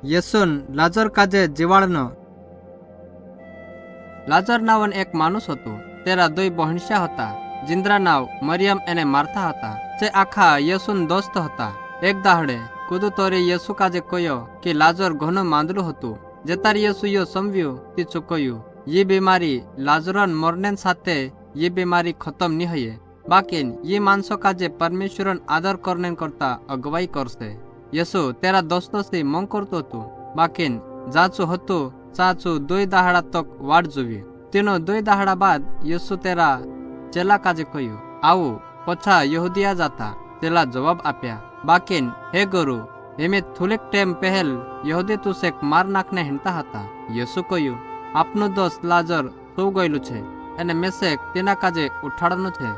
યેસુન લાજર કાજે જીવાડનો. લાજર નાવન એક માણસ હતું. તેરા દોઈ બહણસ્યા હતા. જિંદ્રા નાવ મરિયમ એને મારતા હતા. જે આખા યેસુન દોસ્ત હતા. એક દાહડે કુદુતોરી યેસુ કાજે કહ્યો કે લાજર ઘણું માંદલું હતું. જેતાર યેસુ યો સમવ્યું તે ચૂકવ્યું. ये बीमारी लाजरन मरने साथे ये बीमारी खत्म नहीं है, बाकी ये मानसों का जे परमेश्वरन आदर करने करता अगवाई करसे. यसु तेरा दोस्तों से मंग करतो तू, बाकी जाचू हतु चाचू 2 दाहड़ा तक वाट जोवी. तेनो 2 दाहड़ा बाद यसु तेरा चेला काजे कह્યું આવો. पछा यहूदिया जाता. चेला जवाब आप्या, बाकी हे गुरु एमे थोड़ेक टेम पहल यहूदी तुसे मार नाखने हिंडता હતા. यसु કહ્યું આપનું દોસ્ત લાજર સૂ ગયેલું છે અને મેસેક તેના કાજે ઉઠાડવાનું છે.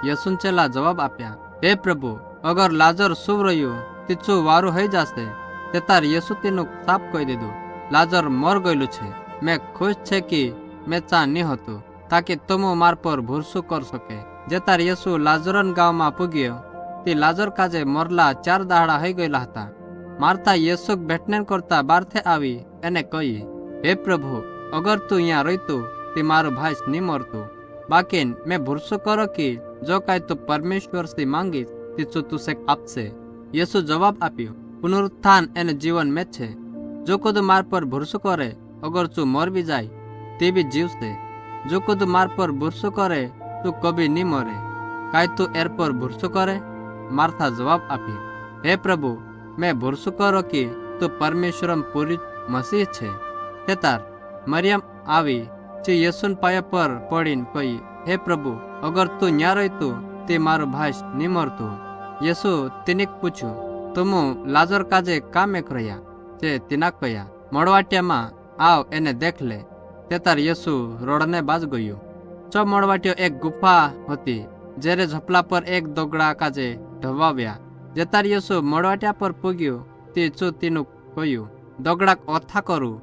યસુન ચેલા જવાબ આપ્યા, હે પ્રભુ, અગર લાજર સૂ રહ્યું તીચું વારું થઈ જશે. તે તાર યસુ તેનું સાપ કહી દીધું, લાજર મર ગયેલું છે. મેં ખુશ છે કે મેં ચા નહીં હતું તાકે તમો માર પર ભૂરસું કર શકે. જે તાર યસુ લાજરન ગામમાં પૂગ્યો તે લાજર કાજે મરલા 4 દાડા થઈ ગયેલા હતા. મારતા યેસુક ભેટને કરતા બારથે આવી એને કહી, હે પ્રભુ, અગર તું અહીંયા રહેતું તે મારો ભાઈ નહીં મરતું. બાકી મેં ભૂરસો કરો કે જો કાંઈ તું પરમેશ્વરથી માંગીશ તે તું શેક આપશે. યેસુ જવાબ આપ્યો, પુનરુત્થાન એને જીવન મેં છે. જો કદું માર પર ભૂરસો કરે અગર તું મર બી જાય તે બી જીવશે. જો કદું માર પર ભૂરસો કરે તું કભી નહીં મરે. કાંઈ તું એર પર ભૂરસો કરે? માર્થા જવાબ આપ્યો, હે પ્રભુ, મેં ભૂરસો કરો કે તું પરમેશ્વરમ પૂરી મસીહ છે. તે તાર મરિયમ આવી જે યેસુન પાયા પર પડીને કહી, હે પ્રભુ, અગર તું ન્યા રહેતું તે મારો ભાઈ નહીં મરતું. યેસુ તેને પૂછ્યું, તમે લાજર કાજે કામે કર્યા? તે તેના કહ્યા, મળવાટિયામાં આવ એને દેખ લે. તે તાર યેસુ રોડને બાજ ગયું. મળવાટિયો એક ગુફા હતી. જ્યારે ઝપલા પર એક દોગડા કાજે ઢવાવ્યા. જે તાર યેસુ મળવાટિયા પર પૂગ્યું તે તેનું કહ્યું, દોગડાક ઓથા કરું.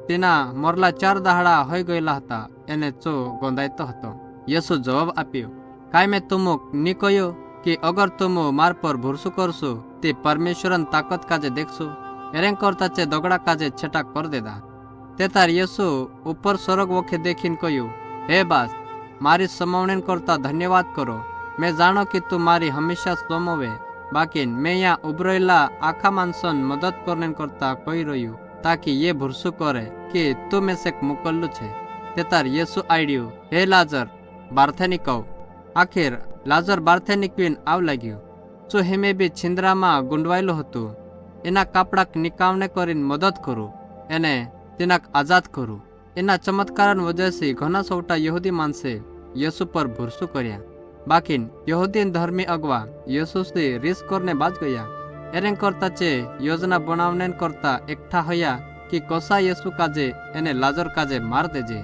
તેના મરલા 4 દાહડા હોઈ ગયેલા હતા. એને ચો ગોંધાયતો હતો. યેસુ જવાબ આપ્યો, કાંઈ મેં તુમો ની કહ્યું કે અગર તુમો માર પર ભૂરસું કરશો તે પરમેશ્વરન તાકત કાજે દેખશો. એરેં કરતા છે દોગડા કાજે છેટા કર દેતા. તે તાર યેસુ ઉપર સ્વર્ગ વખે દેખીને કહ્યું, હે બાસ, મારી સમાવણી કરતા ધન્યવાદ કરો. મેં જાણો કે તું મારી હંમેશા સોમવે. બાકી મેં અહીંયા ઉભરેલા આખા માણસોન મદદ કરને કરતા કહી રહ્યું તાકી ये ભૂરસું કરે કે તું મેં શેક મોકલ્યું છે. તે તાર યેસુ આડ્યું, હે લાજર, બારથે નીકળ. આખીર લાજર બારથે નીકળીને આવ લાગ્યું. જો હેમે બી છિંદ્રામાં ગુંડવાયેલું હતું. એના કાપડાક નિકાવને કરીને મદદ કરું, એને તેનાક આઝાદ કરું. એના ચમત્કારની વજહથી ઘણા સૌટા યહૂદી માણસે યેસુ પર ભૂરસું કર્યા. બાકી યહૂદી ધર્મી અગવા યેસુથી રીસ કરને બાજ ગયા. એરેં કરતા છે યોજના બનાવને કરતા એકઠા હયા કે કસા યેસુ કાજે એને લાજર કાજે માર દેજે.